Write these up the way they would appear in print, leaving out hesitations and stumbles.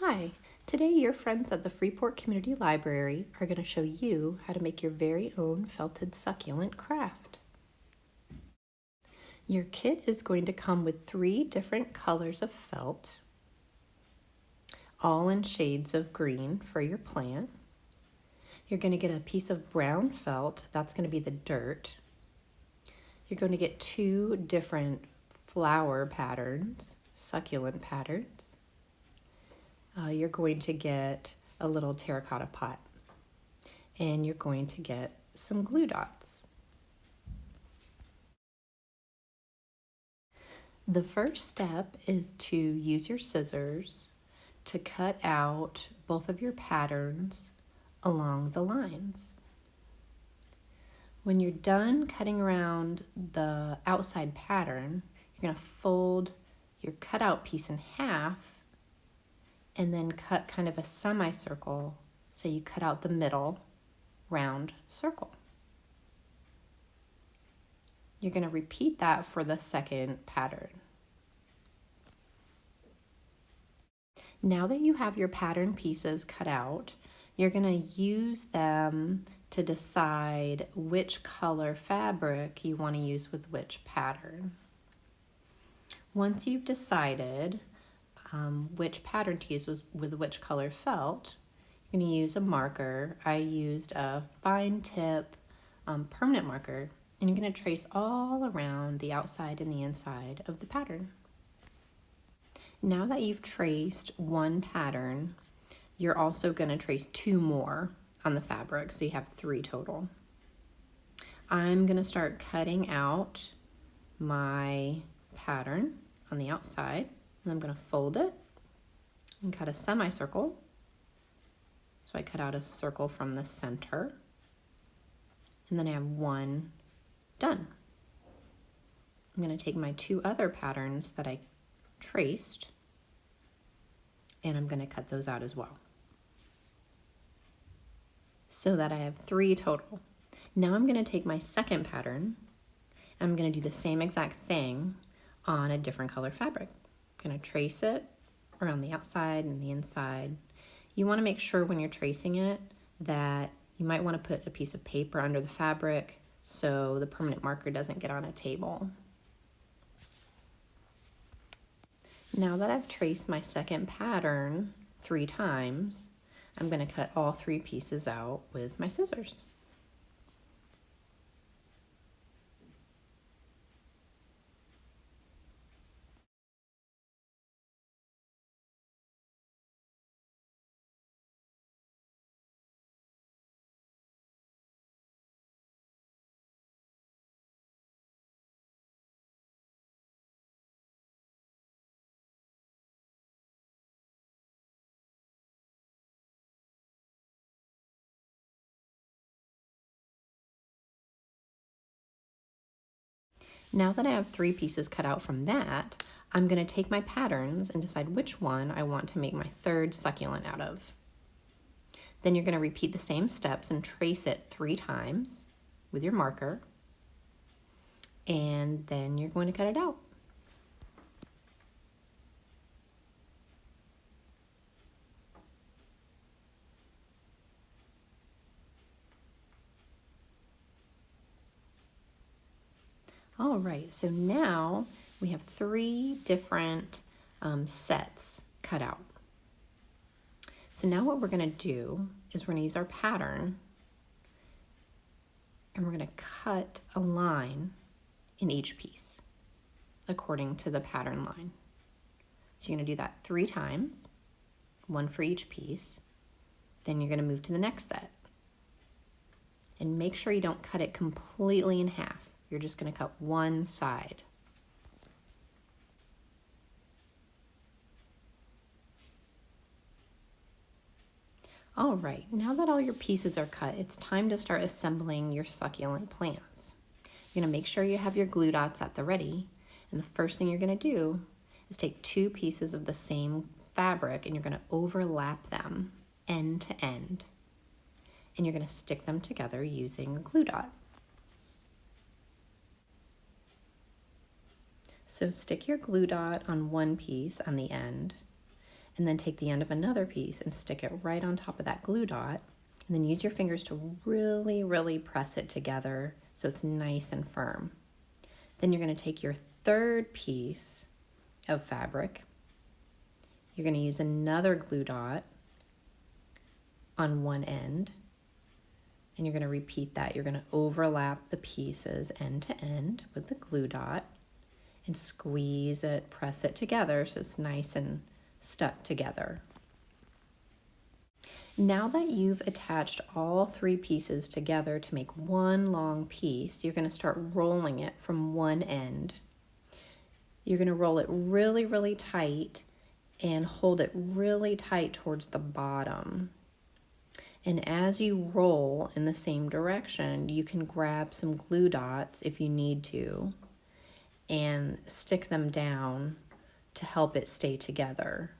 Hi, today your friends at the Freeport Community Library are going to show you how to make your very own felted succulent craft. Your kit is going to come with 3 different colors of felt, all in shades of green for your plant. You're going to get a piece of brown felt, that's going to be the dirt. You're going to get 2 different flower patterns, succulent patterns. You're going to get a little terracotta pot, and you're going to get some glue dots. The first step is to use your scissors to cut out both of your patterns along the lines. When you're done cutting around the outside pattern, you're going to fold your cutout piece in half and then cut kind of a semicircle so you cut out the middle round circle. You're going to repeat that for the second pattern. Now that you have your pattern pieces cut out, you're going to use them to decide which color fabric you want to use with which pattern. Once you've decided which pattern to use with which color felt, you're going to use a marker. I used a fine tip permanent marker, and you're going to trace all around the outside and the inside of the pattern. Now that you've traced one pattern, you're also going to trace 2 more on the fabric, so you have 3 total. I'm going to start cutting out my pattern on the outside, and I'm going to fold it and cut a semicircle. So I cut out a circle from the center, and then I have 1 done. I'm going to take my 2 other patterns that I traced, and I'm going to cut those out as well, so that I have 3 total. Now I'm going to take my second pattern, and I'm going to do the same exact thing on a different color fabric. I'm going to trace it around the outside and the inside. You want to make sure when you're tracing it that you might want to put a piece of paper under the fabric so the permanent marker doesn't get on a table. Now that I've traced my second pattern 3 times, I'm going to cut all 3 pieces out with my scissors. Now that I have 3 pieces cut out from that, I'm going to take my patterns and decide which one I want to make my third succulent out of. Then you're going to repeat the same steps and trace it 3 times with your marker, and then you're going to cut it out. All right, so now we have 3 different sets cut out. So now what we're going to do is we're going to use our pattern, and we're going to cut a line in each piece according to the pattern line. So you're going to do that 3 times, 1 for each piece. Then you're going to move to the next set. And make sure you don't cut it completely in half. You're just going to cut one side. All right, now that all your pieces are cut, it's time to start assembling your succulent plants. You're going to make sure you have your glue dots at the ready, and the first thing you're going to do is take 2 pieces of the same fabric, and you're going to overlap them end to end, and you're going to stick them together using a glue dot. So stick your glue dot on one piece on the end, And then take the end of another piece and stick it right on top of that glue dot. And then use your fingers to really, really press it together so it's nice and firm. Then you're going to take your third piece of fabric. You're going to use another glue dot on one end. And you're going to repeat that. You're going to overlap the pieces end to end with the glue dot and squeeze it, press it together so it's nice and stuck together. Now that you've attached all three pieces together to make one long piece, you're going to start rolling it from one end. You're going to roll it really, really tight and hold it really tight towards the bottom. And as you roll in the same direction, you can grab some glue dots if you need to and stick them down to help it stay together.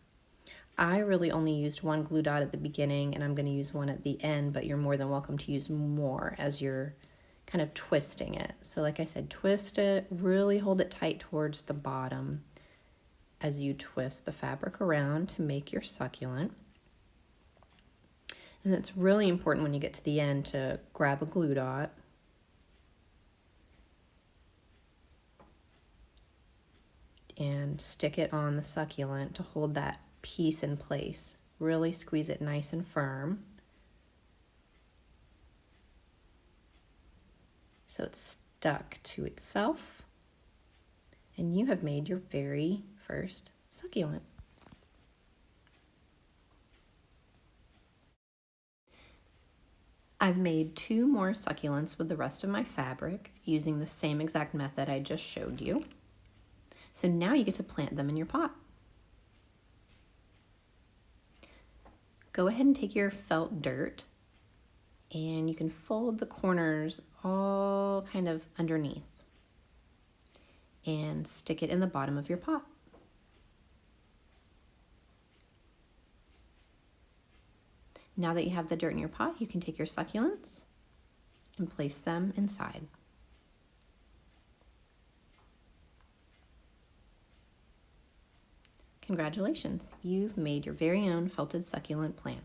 I really only used one glue dot at the beginning, and I'm going to use one at the end, but you're more than welcome to use more as you're kind of twisting it. So like I said, twist it, really hold it tight towards the bottom as you twist the fabric around to make your succulent. And it's really important when you get to the end to grab a glue dot and stick it on the succulent to hold that piece in place. Really squeeze it nice and firm so it's stuck to itself, and you have made your very first succulent. I've made 2 more succulents with the rest of my fabric using the same exact method I just showed you. So now you get to plant them in your pot. Go ahead and take your felt dirt and you can fold the corners all kind of underneath and stick it in the bottom of your pot. Now that you have the dirt in your pot, you can take your succulents and place them inside. Congratulations, you've made your very own felted succulent plant.